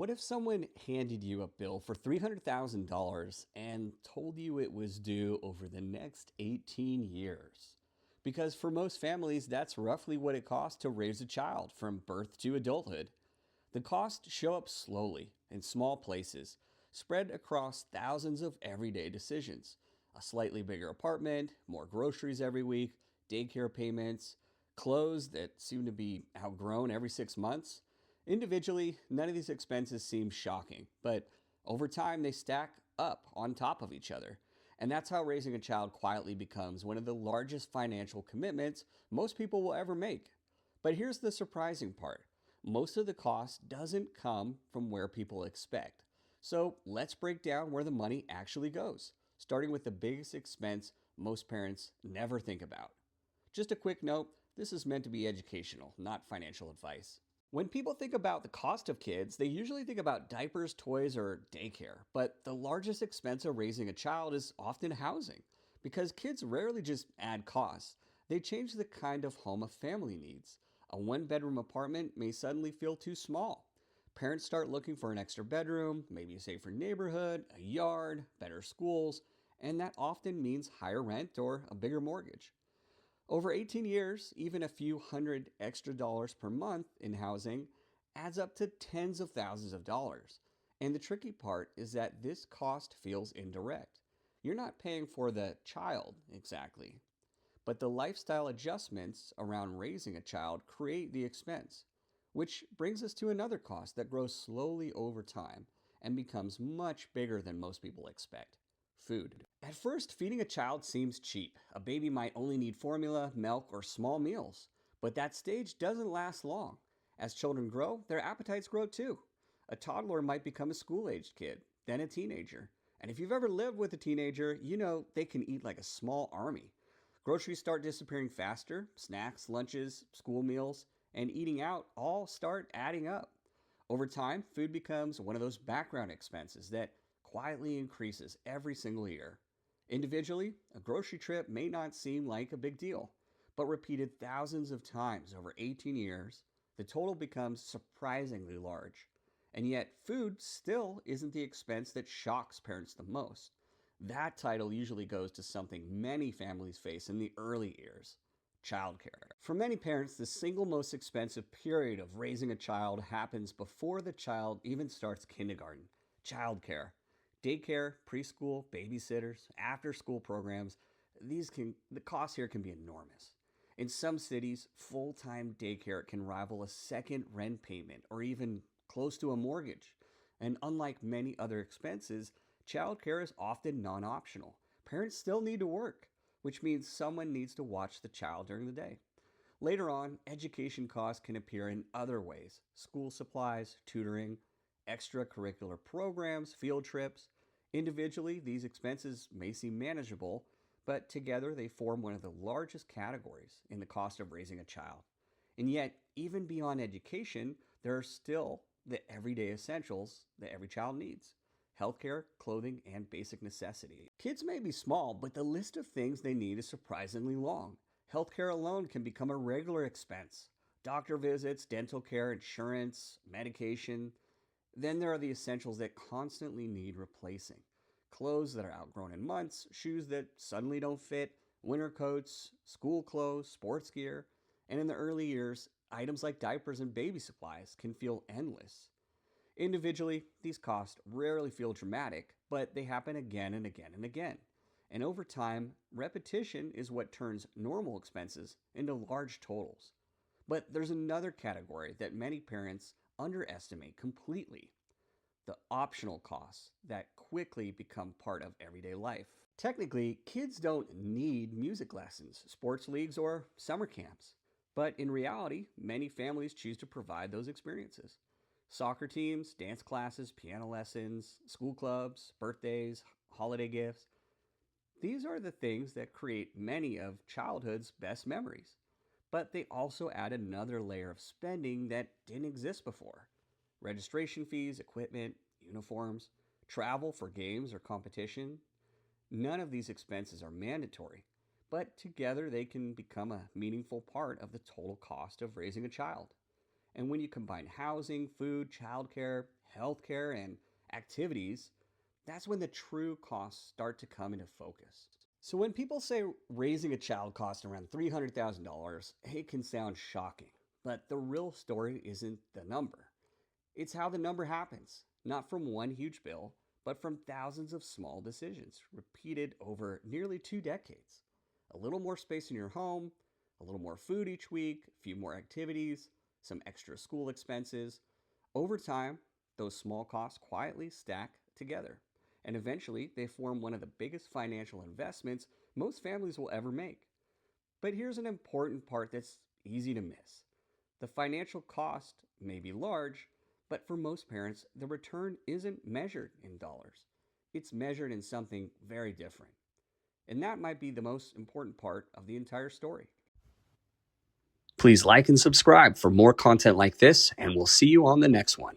What if someone handed you a bill for $300,000 and told you it was due over the next 18 years? Because for most families, that's roughly what it costs to raise a child from birth to adulthood. The costs show up slowly in small places, spread across thousands of everyday decisions. A slightly bigger apartment, more groceries every week, daycare payments, clothes that seem to be outgrown every 6 months. Individually, none of these expenses seem shocking, but over time they stack up on top of each other. And that's how raising a child quietly becomes one of the largest financial commitments most people will ever make. But here's the surprising part: most of the cost doesn't come from where people expect. So let's break down where the money actually goes, starting with the biggest expense most parents never think about. Just a quick note: this is meant to be educational, not financial advice. When people think about the cost of kids, they usually think about diapers, toys, or daycare. But the largest expense of raising a child is often housing, because kids rarely just add costs. They change the kind of home a family needs. A one-bedroom apartment may suddenly feel too small. Parents start looking for an extra bedroom, maybe a safer neighborhood, a yard, better schools, and that often means higher rent or a bigger mortgage. Over 18 years, even a few hundred extra dollars per month in housing adds up to tens of thousands of dollars. And the tricky part is that this cost feels indirect. You're not paying for the child exactly, but the lifestyle adjustments around raising a child create the expense. Which brings us to another cost that grows slowly over time and becomes much bigger than most people expect: food. At first, feeding a child seems cheap. A baby might only need formula, milk, or small meals. But that stage doesn't last long. As children grow, their appetites grow too. A toddler might become a school-aged kid, then a teenager. And if you've ever lived with a teenager, you know they can eat like a small army. Groceries start disappearing faster, snacks, lunches, school meals, and eating out all start adding up. Over time, food becomes one of those background expenses that quietly increases every single year. Individually, a grocery trip may not seem like a big deal, but repeated thousands of times over 18 years, the total becomes surprisingly large. And yet, food still isn't the expense that shocks parents the most. That title usually goes to something many families face in the early years: childcare. For many parents, the single most expensive period of raising a child happens before the child even starts kindergarten: childcare. Daycare, preschool, babysitters, after school programs, the costs here can be enormous. In some cities, full-time daycare can rival a second rent payment or even close to a mortgage. And unlike many other expenses, childcare is often non-optional. Parents still need to work, which means someone needs to watch the child during the day. Later on, education costs can appear in other ways: school supplies, tutoring, extracurricular programs, field trips. Individually, these expenses may seem manageable, but together they form one of the largest categories in the cost of raising a child. And yet, even beyond education, there are still the everyday essentials that every child needs: healthcare, clothing, and basic necessities. Kids may be small, but the list of things they need is surprisingly long. Healthcare alone can become a regular expense: doctor visits, dental care, insurance, medication. Then there are the essentials that constantly need replacing: clothes that are outgrown in months, shoes that suddenly don't fit, winter coats, school clothes, sports gear. And in the early years, items like diapers and baby supplies can feel endless. Individually, these costs rarely feel dramatic, but they happen again and again and again. And over time, repetition is what turns normal expenses into large totals. But there's another category that many parents underestimate completely: the optional costs that quickly become part of everyday life. Technically, kids don't need music lessons, sports leagues, or summer camps. But in reality, many families choose to provide those experiences: soccer teams, dance classes, piano lessons, school clubs, birthdays, holiday gifts. These are the things that create many of childhood's best memories. But they also add another layer of spending that didn't exist before: registration fees, equipment, uniforms, travel for games or competition. None of these expenses are mandatory, but together they can become a meaningful part of the total cost of raising a child. And when you combine housing, food, childcare, healthcare, and activities, that's when the true costs start to come into focus. So when people say raising a child costs around $300,000, it can sound shocking. But the real story isn't the number. It's how the number happens, not from one huge bill, but from thousands of small decisions repeated over nearly 2 decades. A little more space in your home, a little more food each week, a few more activities, some extra school expenses. Over time, those small costs quietly stack together, and eventually they form one of the biggest financial investments most families will ever make. But here's an important part that's easy to miss. The financial cost may be large, but for most parents, the return isn't measured in dollars. It's measured in something very different. And that might be the most important part of the entire story. Please like and subscribe for more content like this, and we'll see you on the next one.